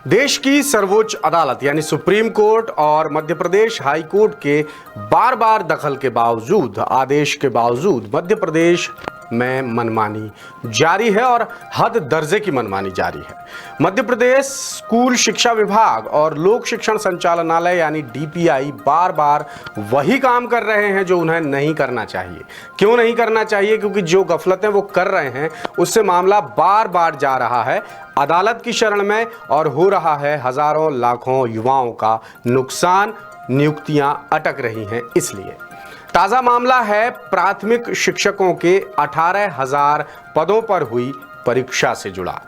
देश की सर्वोच्च अदालत यानी सुप्रीम कोर्ट और मध्य प्रदेश हाई कोर्ट के बार बार दखल के बावजूद, आदेश के बावजूद मध्य प्रदेश में मनमानी जारी है और हद दर्जे की मनमानी जारी है। मध्य प्रदेश स्कूल शिक्षा विभाग और लोक शिक्षण संचालनालय यानी डीपीआई बार बार वही काम कर रहे हैं जो उन्हें नहीं करना चाहिए। क्यों नहीं करना चाहिए? क्योंकि जो गफलतें वो कर रहे हैं उससे मामला बार बार जा रहा है अदालत की शरण में और हो रहा है हजारों लाखों युवाओं का नुकसान, नियुक्तियां अटक रही हैं। इसलिए ताजा मामला है प्राथमिक शिक्षकों के 18,000 पदों पर हुई परीक्षा से जुड़ा।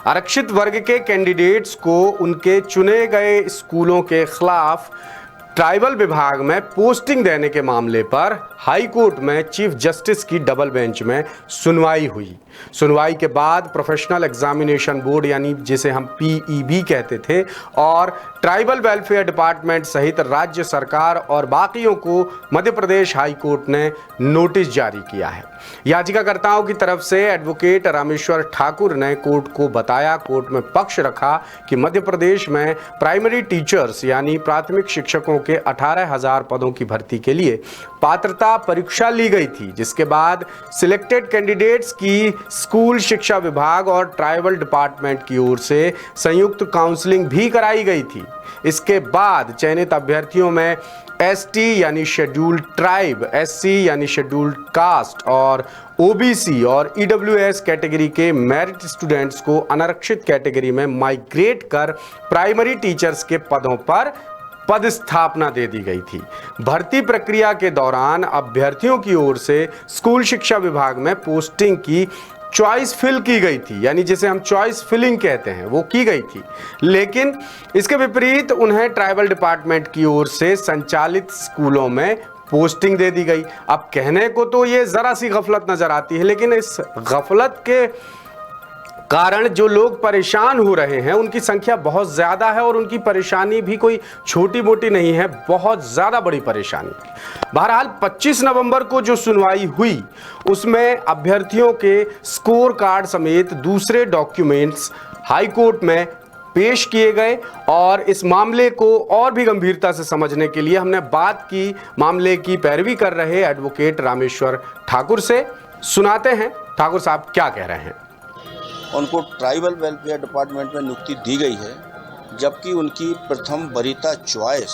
आरक्षित वर्ग के कैंडिडेट्स को उनके चुने गए स्कूलों के खिलाफ ट्राइबल विभाग में पोस्टिंग देने के मामले पर हाई कोर्ट में चीफ जस्टिस की डबल बेंच में सुनवाई हुई। सुनवाई के बाद प्रोफेशनल एग्जामिनेशन बोर्ड यानी जिसे हम पीईबी कहते थे और ट्राइबल वेलफेयर डिपार्टमेंट सहित राज्य सरकार और बाकियों को मध्य प्रदेश हाई कोर्ट ने नोटिस जारी किया है। याचिकाकर्ताओं की तरफ से एडवोकेट रामेश्वर ठाकुर ने कोर्ट को बताया, कोर्ट में पक्ष रखा कि मध्य प्रदेश में प्राइमरी टीचर्स यानी प्राथमिक शिक्षकों के 18,000 पदों की भर्ती के लिए पात्रता परीक्षा ली गई थी, जिसके बाद सिलेक्टेड कैंडिडेट्स की स्कूल शिक्षा विभाग और ट्राइबल डिपार्टमेंट की ओर से संयुक्त काउंसलिंग भी कराई गई थी। इसके बाद चयनित अभ्यर्थियों में एसटी यानी शेड्यूल्ड ट्राइब, एससी यानी शेड्यूल्ड कास्ट और ओबीसी और ईडब्ल्यूएस कैटेगरी के मेरिट स्टूडेंट्स को अनारक्षित कैटेगरी में माइग्रेट कर प्राइमरी टीचर्स के पदों पर पदस्थापना दे दी गई थी। भर्ती प्रक्रिया के दौरान अभ्यर्थियों की ओर से स्कूल शिक्षा विभाग में पोस्टिंग की चॉइस फिल की गई थी, यानी जिसे हम चॉइस फिलिंग कहते हैं, वो की गई थी। लेकिन इसके विपरीत उन्हें ट्राइबल डिपार्टमेंट की ओर से संचालित स्कूलों में पोस्टिंग दे दी गई। अब कहने को तो ये जरा सी गफलत नजर आती है, लेकिन इस गफलत के कारण जो लोग परेशान हो रहे हैं उनकी संख्या बहुत ज्यादा है और उनकी परेशानी भी कोई छोटी मोटी नहीं है, बहुत ज्यादा बड़ी परेशानी। बहरहाल 25 नवंबर को जो सुनवाई हुई उसमें अभ्यर्थियों के स्कोर कार्ड समेत दूसरे डॉक्यूमेंट्स हाई कोर्ट में पेश किए गए और इस मामले को और भी गंभीरता से समझने के लिए हमने बात की मामले की पैरवी कर रहे एडवोकेट रामेश्वर ठाकुर से। सुनाते हैं ठाकुर साहब क्या कह रहे हैं। उनको ट्राइबल वेलफेयर डिपार्टमेंट में नियुक्ति दी गई है, जबकि उनकी प्रथम वरीयता चॉइस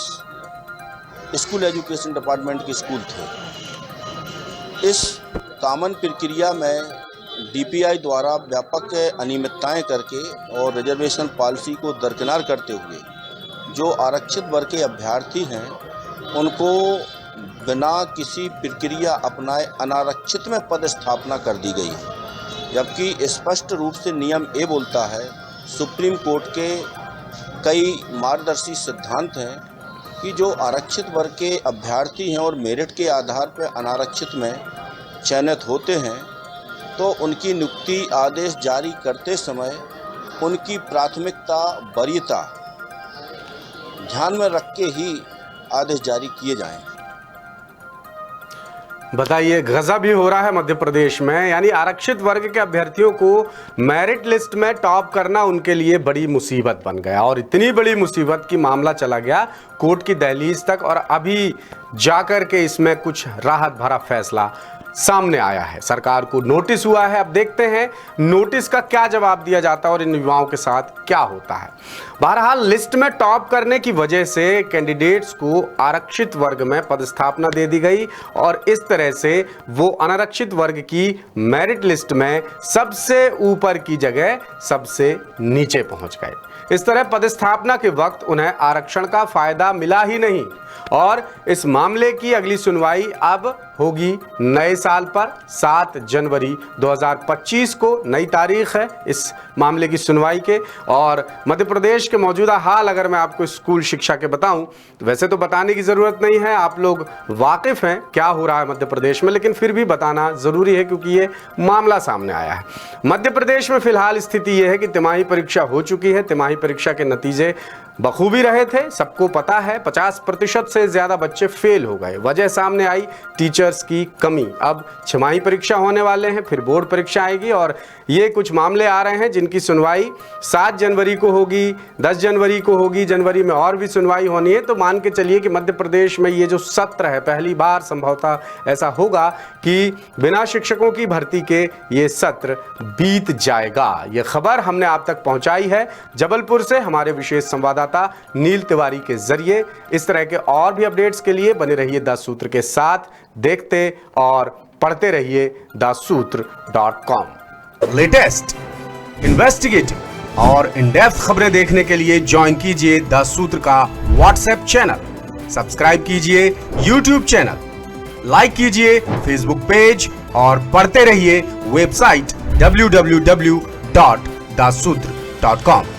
स्कूल एजुकेशन डिपार्टमेंट के स्कूल थे। इस कॉमन प्रक्रिया में डीपीआई द्वारा व्यापक अनियमितताएं करके और रिजर्वेशन पॉलिसी को दरकिनार करते हुए जो आरक्षित वर्ग के अभ्यर्थी हैं उनको बिना किसी प्रक्रिया अपनाए अनारक्षित में पदस्थापना कर दी गई है, जबकि स्पष्ट रूप से नियम ए बोलता है, सुप्रीम कोर्ट के कई मार्गदर्शी सिद्धांत हैं कि जो आरक्षित वर्ग के अभ्यर्थी हैं और मेरिट के आधार पर अनारक्षित में चयनित होते हैं तो उनकी नियुक्ति आदेश जारी करते समय उनकी प्राथमिकता वरीयता ध्यान में रख के ही आदेश जारी किए जाएं। बताइए, गजब भी हो रहा है मध्य प्रदेश में, यानी आरक्षित वर्ग के अभ्यर्थियों को मेरिट लिस्ट में टॉप करना उनके लिए बड़ी मुसीबत बन गया और इतनी बड़ी मुसीबत की मामला चला गया कोर्ट की दहलीज तक और अभी जाकर के इसमें कुछ राहत भरा फैसला सामने आया है। सरकार को नोटिस हुआ है, अब देखते हैं नोटिस का क्या जवाब दिया जाता है और इन युवाओं के साथ क्या होता है। बहरहाल लिस्ट में टॉप करने की वजह से कैंडिडेट्स को आरक्षित वर्ग में पदस्थापना दे दी गई और इस तरह से वो अनारक्षित वर्ग की मेरिट लिस्ट में सबसे ऊपर की जगह सबसे नीचे पहुंच गए। इस तरह पदस्थापना के वक्त उन्हें आरक्षण का फायदा मिला ही नहीं और इस मामले की अगली सुनवाई अब होगी नए साल पर 7 जनवरी 2025 को नई तारीख है इस मामले की सुनवाई के। और मध्य प्रदेश के मौजूदा हाल अगर मैं आपको स्कूल शिक्षा के बताऊं तो वैसे तो बताने की ज़रूरत नहीं है, आप लोग वाकिफ़ हैं क्या हो रहा है मध्य प्रदेश में, लेकिन फिर भी बताना ज़रूरी है क्योंकि ये मामला सामने आया है। मध्य प्रदेश में फ़िलहाल स्थिति ये है कि तिमाही परीक्षा हो चुकी है। तिमाही परीक्षा के नतीजे बखूबी रहे थे, सबको पता है। 50% से ज़्यादा बच्चे फेल हो गए। वजह सामने आई टीचर टीचर्स की कमी। अब छमाही परीक्षा होने वाले हैं, फिर बोर्ड परीक्षा आएगी और ये कुछ मामले आ रहे हैं जिनकी सुनवाई 7 जनवरी को होगी, 10 जनवरी को होगी, जनवरी में और भी सुनवाई होनी है। तो मान के चलिए कि मध्य प्रदेश में ये जो सत्र है, पहली बार संभवतः ऐसा होगा कि बिना शिक्षकों की भर्ती के ये सत्र बीत जाएगा। ये खबर हमने आप तक पहुंचाई है जबलपुर से हमारे विशेष संवाददाता नील तिवारी के जरिए। इस तरह के और भी अपडेट्स के लिए बने रहिए द सूत्र के साथ, देखते और पढ़ते रहिए daसूत्र.com। लेटेस्ट, इन्वेस्टिगेटिव और इन डेप्थ खबरें देखने के लिए ज्वाइन कीजिए द सूत्र का व्हाट्सएप चैनल, सब्सक्राइब कीजिए यूट्यूब चैनल, लाइक कीजिए फेसबुक पेज और पढ़ते रहिए वेबसाइट www.daसूत्र.com।